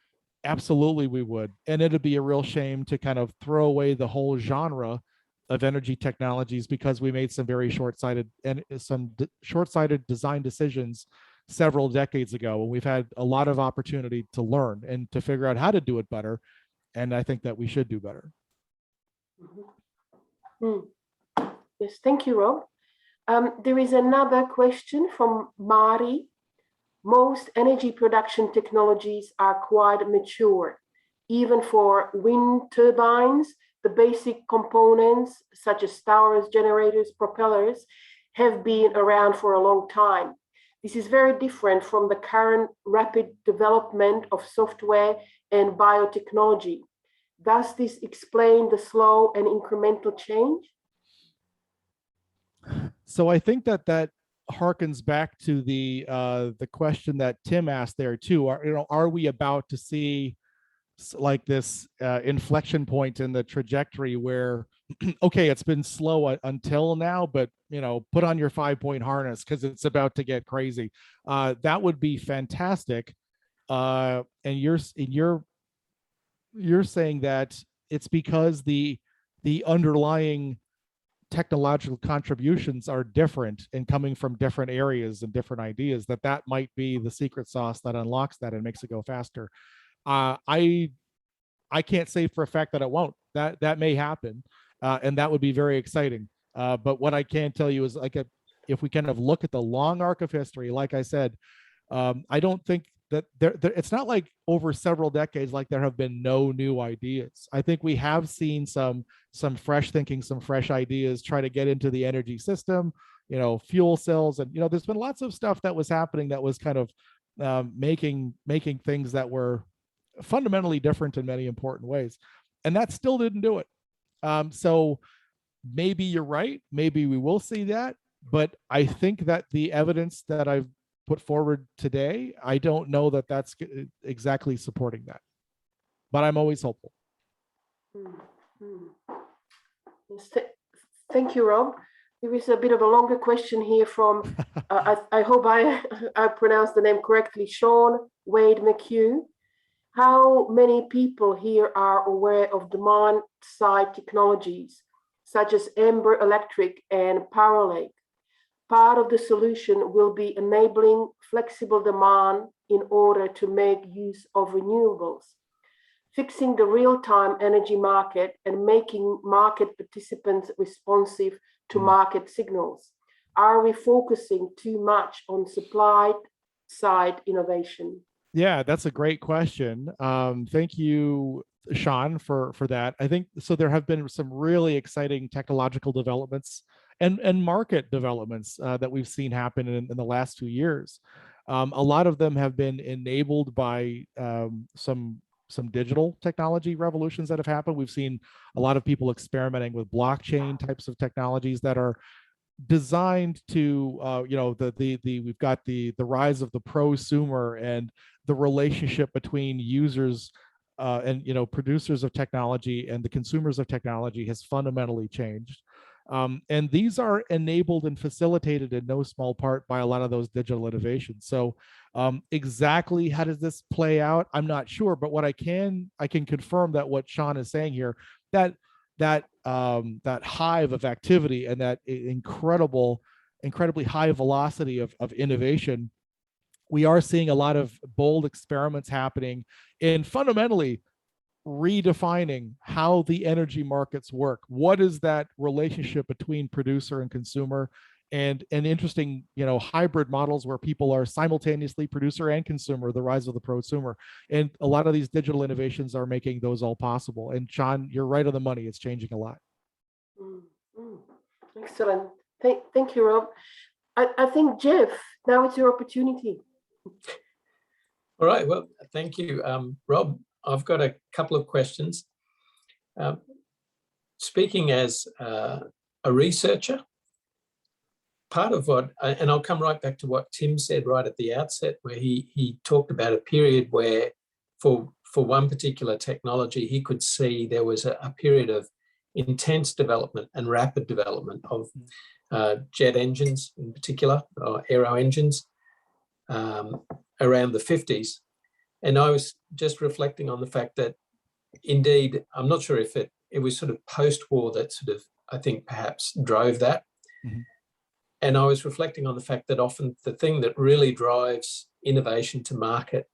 [SPEAKER 4] Absolutely we would. And it'd be a real shame to kind of throw away the whole genre of energy technologies because we made some very short-sighted design decisions several decades ago, and we've had a lot of opportunity to learn and to figure out how to do it better. And I think that we should do better.
[SPEAKER 3] Yes, thank you, Rob. There is another question from Mari. Most energy production technologies are quite mature. Even for wind turbines, the basic components such as towers, generators, propellers have been around for a long time. This is very different from the current rapid development of software and biotechnology. Does this explain the slow and incremental change?
[SPEAKER 4] So I think that harkens back to the question that Tim asked there too. Are we about to see like this inflection point in the trajectory where, okay, it's been slow until now, but put on your 5-point harness because it's about to get crazy. That would be fantastic. And you're saying that it's because the underlying technological contributions are different and coming from different areas and different ideas, that might be the secret sauce that unlocks that and makes it go faster. I can't say for a fact that it won't. That may happen, and that would be very exciting. But what I can tell you is, if we kind of look at the long arc of history, like I said, I don't think that it's not like over several decades like there have been no new ideas. I think we have seen some fresh thinking, some fresh ideas try to get into the energy system, fuel cells, and there's been lots of stuff that was happening that was kind of making things that were fundamentally different in many important ways, and that still didn't do it. So maybe you're right, maybe we will see that, but I think that the evidence that I've put forward today, I don't know that that's exactly supporting that, but I'm always hopeful.
[SPEAKER 3] Thank you, Rob. There is a bit of a longer question here from, I hope I pronounced the name correctly, Sean Wade McHugh. How many people here are aware of demand-side technologies, such as Ember Electric and Power Lake? Part of the solution will be enabling flexible demand in order to make use of renewables, fixing the real-time energy market and making market participants responsive to market signals. Are we focusing too much on supply-side innovation?
[SPEAKER 4] Yeah, that's a great question. Thank you, Sean, for that. I think so. There have been some really exciting technological developments and market developments that we've seen happen in the last 2 years. A lot of them have been enabled by some digital technology revolutions that have happened. We've seen a lot of people experimenting with blockchain types of technologies that are designed to we've got the rise of the prosumer, and the relationship between users and producers of technology and the consumers of technology has fundamentally changed. And these are enabled and facilitated in no small part by a lot of those digital innovations. So exactly how does this play out? I'm not sure, but what I can confirm that what Sean is saying here, that hive of activity and that incredibly high velocity of innovation, we are seeing a lot of bold experiments happening in fundamentally redefining how the energy markets work. What is that relationship between producer and consumer, and interesting, hybrid models where people are simultaneously producer and consumer, the rise of the prosumer. And a lot of these digital innovations are making those all possible. And Sean, you're right on the money. It's changing a lot.
[SPEAKER 3] Excellent. Thank you, Rob. I think, Jeff, now it's your opportunity.
[SPEAKER 2] All right. Well, thank you, Rob. I've got a couple of questions. Speaking as a researcher, part of what, and I'll come right back to what Tim said right at the outset, where he talked about a period where for one particular technology, he could see there was a period of intense development and rapid development of jet engines in particular, or aero engines, around the 50s. And I was just reflecting on the fact that, indeed, I'm not sure if it was sort of post-war that sort of, I think, perhaps drove that. Mm-hmm. And I was reflecting on the fact that often the thing that really drives innovation to market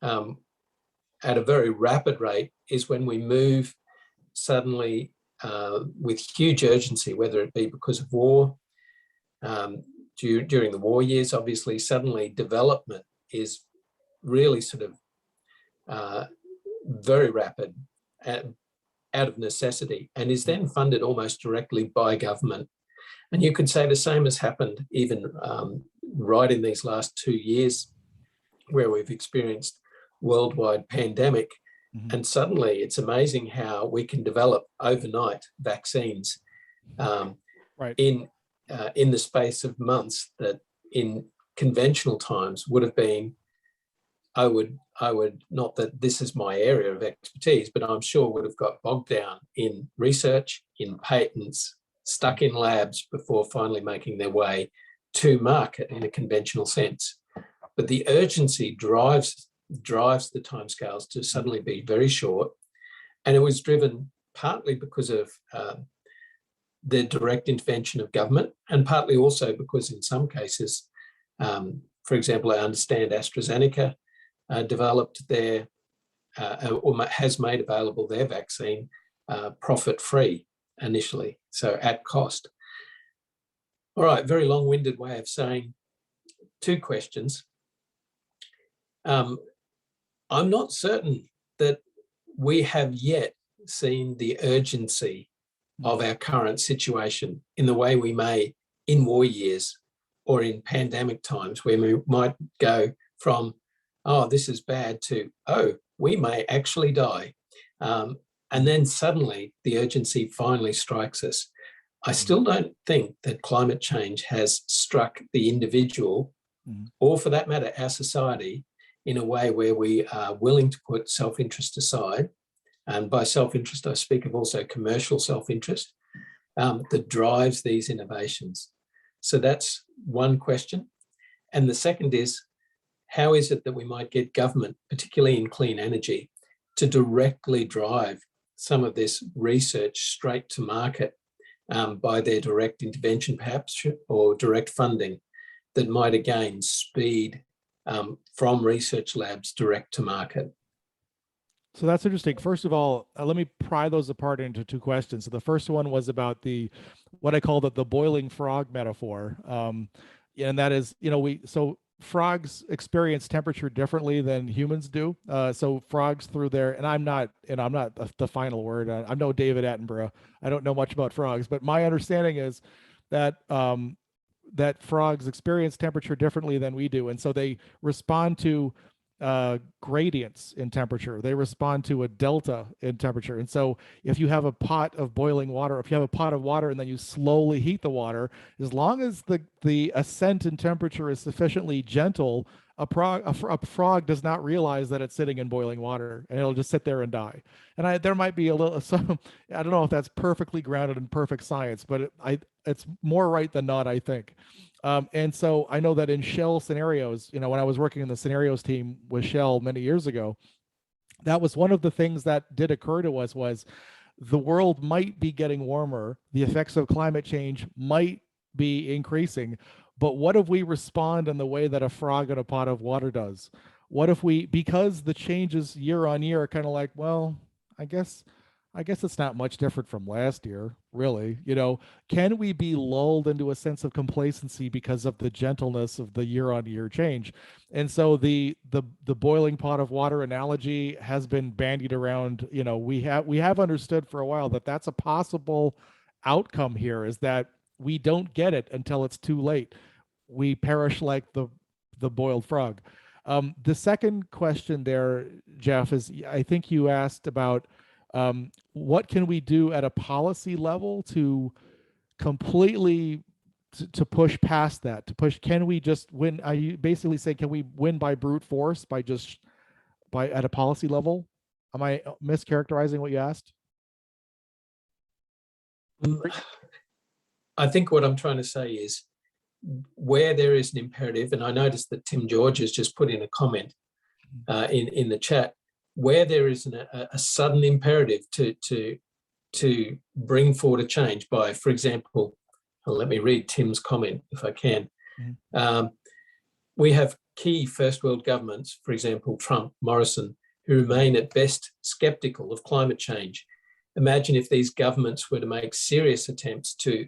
[SPEAKER 2] at a very rapid rate is when we move suddenly with huge urgency, whether it be because of war, during the war years, obviously, suddenly development is really sort of very rapid out of necessity, and is then funded almost directly by government. And you could say the same has happened even right in these last 2 years where we've experienced worldwide pandemic.
[SPEAKER 4] Mhm.
[SPEAKER 2] And suddenly it's amazing how we can develop overnight vaccines
[SPEAKER 4] Right.
[SPEAKER 2] in the space of months that in conventional times would have been, I would not that this is my area of expertise, but I'm sure would have got bogged down in research, in patents, stuck in labs before finally making their way to market in a conventional sense. But the urgency drives the timescales to suddenly be very short. And it was driven partly because of the direct intervention of government, and partly also because in some cases, for example, I understand AstraZeneca developed their, or has made available their vaccine profit-free initially, so at cost. All right, very long-winded way of saying 2 questions. I'm not certain that we have yet seen the urgency of our current situation in the way we may in war years or in pandemic times, where we might go from, oh, this is bad, to, oh, we may actually die. And then suddenly the urgency finally strikes us. I still don't think that climate change has struck the individual, or for that matter, our society, in a way where we are willing to put self-interest aside. And by self-interest, I speak of also commercial self-interest that drives these innovations. So that's one question. And the second is, how is it that we might get government, particularly in clean energy, to directly drive some of this research straight to market by their direct intervention, perhaps, or direct funding that might again speed from research labs direct to market?
[SPEAKER 4] So that's interesting. First of all, let me pry those apart into 2 questions. So the first one was about what I call the boiling frog metaphor. And that is, so frogs experience temperature differently than humans do. So frogs through their, and I'm not the final word. I'm no David Attenborough. I don't know much about frogs, but my understanding is that that frogs experience temperature differently than we do. And so they respond to gradients in temperature. They respond to a delta in temperature. And so if you have a pot of boiling water, if you have a pot of water and then you slowly heat the water, as long as the ascent in temperature is sufficiently gentle, a frog does not realize that it's sitting in boiling water, and it'll just sit there and die. And there might be a little, I don't know if that's perfectly grounded in perfect science, but it's more right than not, I think. And so I know that in Shell scenarios, when I was working in the scenarios team with Shell many years ago, that was one of the things that did occur to us was the world might be getting warmer. The effects of climate change might be increasing. But what if we respond in the way that a frog in a pot of water does? What if because the changes year on year are kind of like, well, I guess it's not much different from last year, really. Can we be lulled into a sense of complacency because of the gentleness of the year-on-year change? And so the boiling pot of water analogy has been bandied around. We have understood for a while that that's a possible outcome here, is that we don't get it until it's too late. We perish like the boiled frog. The second question there, Jeff, is I think you asked about what can we do at a policy level to completely to push past that, can we just win? I basically say, can we win by brute force by at a policy level? Am I mischaracterizing what you asked?
[SPEAKER 2] I think what I'm trying to say is, where there is an imperative, and I noticed that Tim George has just put in a comment in the chat, where there is a sudden imperative to bring forward a change by, for example, let me read Tim's comment if I can. We have key first world governments, for example, Trump, Morrison, who remain at best skeptical of climate change. Imagine if these governments were to make serious attempts to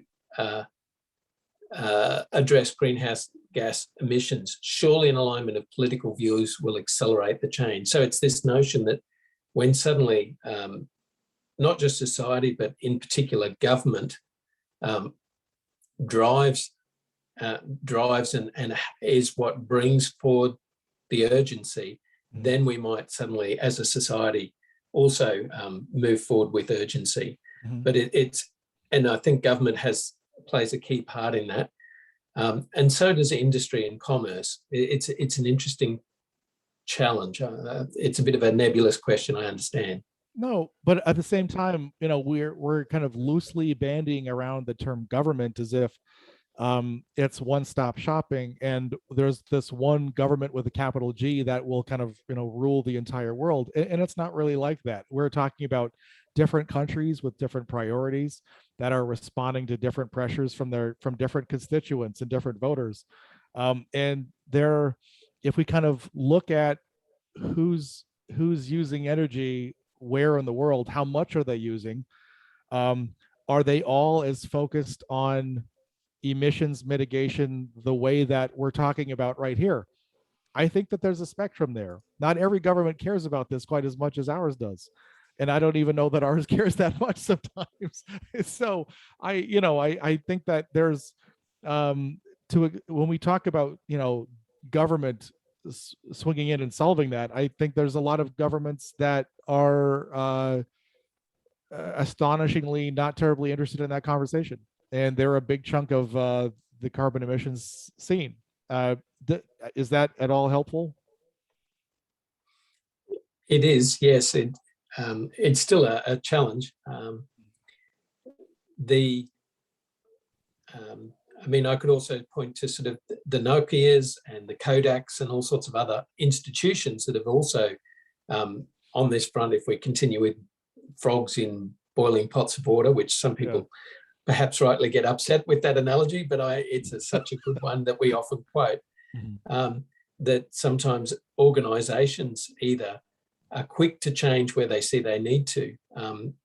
[SPEAKER 2] address greenhouse gas emissions. Surely an alignment of political views will accelerate the change. So it's this notion that when suddenly, not just society, but in particular government drives drives and is what brings forward the urgency, then we might suddenly, as a society, also move forward with urgency. But and I think government plays a key part in that, and so does industry and commerce. It's an interesting challenge. It's a bit of a nebulous question, I understand.
[SPEAKER 4] No, but at the same time, we're kind of loosely bandying around the term government as if it's one-stop shopping, and there's this one government with a capital G that will kind of rule the entire world, and it's not really like that. We're talking about different countries with different priorities that are responding to different pressures from different constituents and different voters, and if we kind of look at who's using energy where in the world, how much are they using, are they all as focused on emissions mitigation the way that we're talking about right here? I think that there's a spectrum there. Not every government cares about this quite as much as ours does, and I don't even know that ours cares that much sometimes. So I think that there's when we talk about government swinging in and solving that, I think there's a lot of governments that are astonishingly not terribly interested in that conversation, and they're a big chunk of the carbon emissions scene. Is that at all helpful?
[SPEAKER 2] It is, yes. It's still a challenge. I could also point to sort of the Nokias and the Kodaks and all sorts of other institutions that have also, on this front, if we continue with frogs in boiling pots of water, which some people perhaps rightly get upset with that analogy, but it's such a good one that we often quote, that sometimes organisations either are quick to change where they see they need to,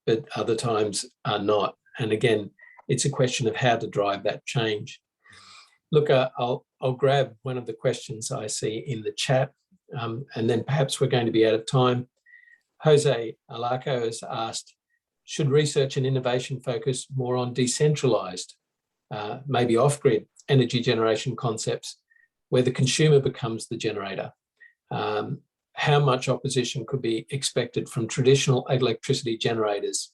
[SPEAKER 2] but other times are not. And again, it's a question of how to drive that change. Look, I'll grab one of the questions I see in the chat, and then perhaps we're going to be out of time. Jose Alaco has asked, should research and innovation focus more on decentralised, maybe off-grid energy generation concepts where the consumer becomes the generator? How much opposition could be expected from traditional electricity generators,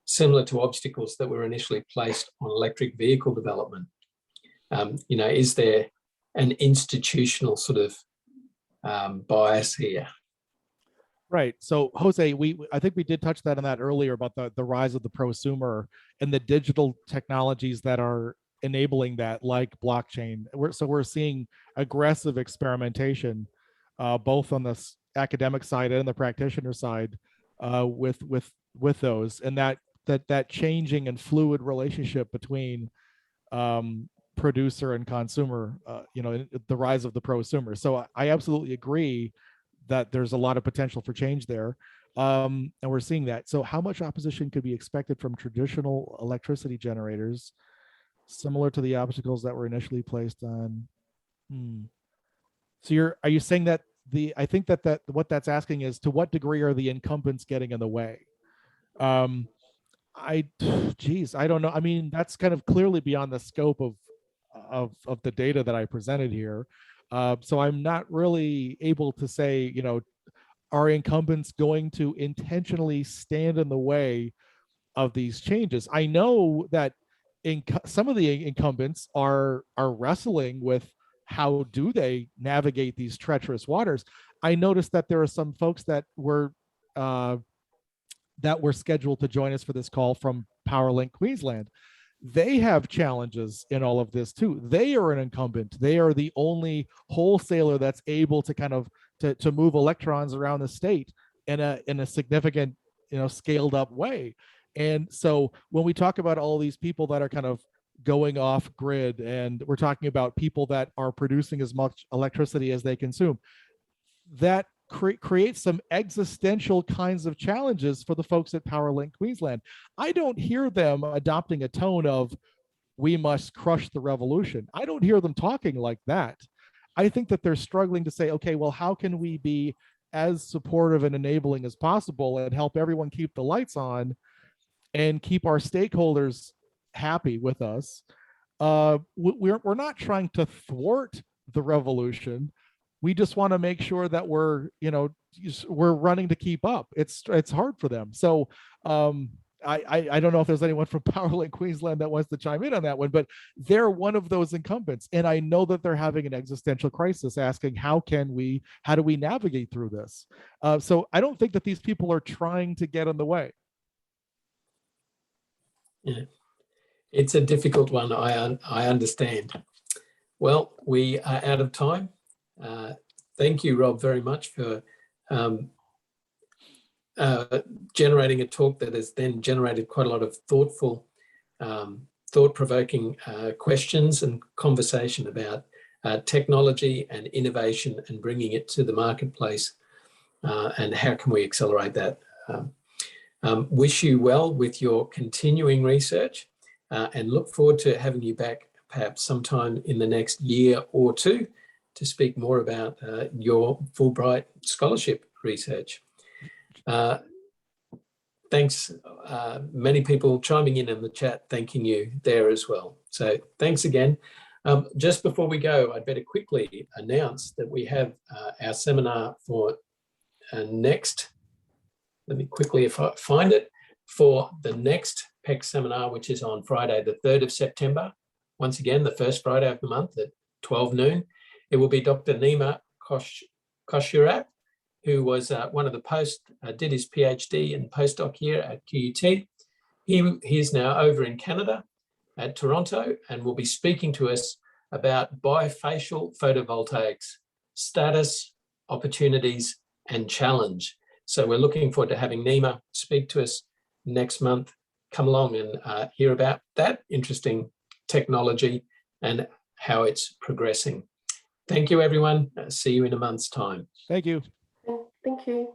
[SPEAKER 2] similar to obstacles that were initially placed on electric vehicle development? Is there an institutional sort of bias here?
[SPEAKER 4] Right. So Jose, I think we did touch on that earlier about the rise of the prosumer and the digital technologies that are enabling that, like blockchain. We're seeing aggressive experimentation, both on the academic side and the practitioner side, with those, and that changing and fluid relationship between producer and consumer, the rise of the prosumer. So I absolutely agree that there's a lot of potential for change there, and we're seeing that. So how much opposition could be expected from traditional electricity generators, similar to the obstacles that were initially placed on? So are you saying that I think that what that's asking is, to what degree are the incumbents getting in the way? I don't know. I mean, that's kind of clearly beyond the scope of the data that I presented here. So I'm not really able to say, are incumbents going to intentionally stand in the way of these changes? I know that some of the incumbents are wrestling with how do they navigate these treacherous waters. I noticed that there are some folks that were scheduled to join us for this call from PowerLink Queensland. They have challenges in all of this too. They are an incumbent. They are the only wholesaler that's able to kind of to move electrons around the state in a significant, scaled up way. And so when we talk about all these people that are kind of going off grid, and we're talking about people that are producing as much electricity as they consume, that creates some existential kinds of challenges for the folks at PowerLink Queensland. I don't hear them adopting a tone of, we must crush the revolution. I don't hear them talking like that. I think that they're struggling to say, okay, well, how can we be as supportive and enabling as possible and help everyone keep the lights on and keep our stakeholders happy with us, we're not trying to thwart the revolution. We just want to make sure that we're running to keep up. It's hard for them. So I don't know if there's anyone from PowerLink Queensland that wants to chime in on that one, but they're one of those incumbents, and I know that they're having an existential crisis, asking how do we navigate through this? So I don't think that these people are trying to get in the way.
[SPEAKER 2] Yeah, it's a difficult one. I understand. Well, we are out of time. Thank you, Rob, very much for generating a talk that has then generated quite a lot of thoughtful, thought-provoking questions and conversation about technology and innovation and bringing it to the marketplace, and how can we accelerate that. Wish you well with your continuing research, and look forward to having you back perhaps sometime in the next year or two to speak more about your Fulbright scholarship research. Thanks, many people chiming in the chat, thanking you there as well. So thanks again. Just before we go, I'd better quickly announce that we have our seminar for next, let me quickly find it, for the next PEC seminar, which is on Friday, the 3rd of September. Once again, the first Friday of the month at 12 noon. It will be Dr. Nima Koshyurat, who was one of the did his PhD and postdoc here at QUT. He is now over in Canada at Toronto and will be speaking to us about bifacial photovoltaics, status, opportunities, and challenge. So we're looking forward to having Nima speak to us next month. Come along and hear about that interesting technology and how it's progressing. Thank you, everyone. See you in a month's time.
[SPEAKER 4] Thank you.
[SPEAKER 3] Thank you.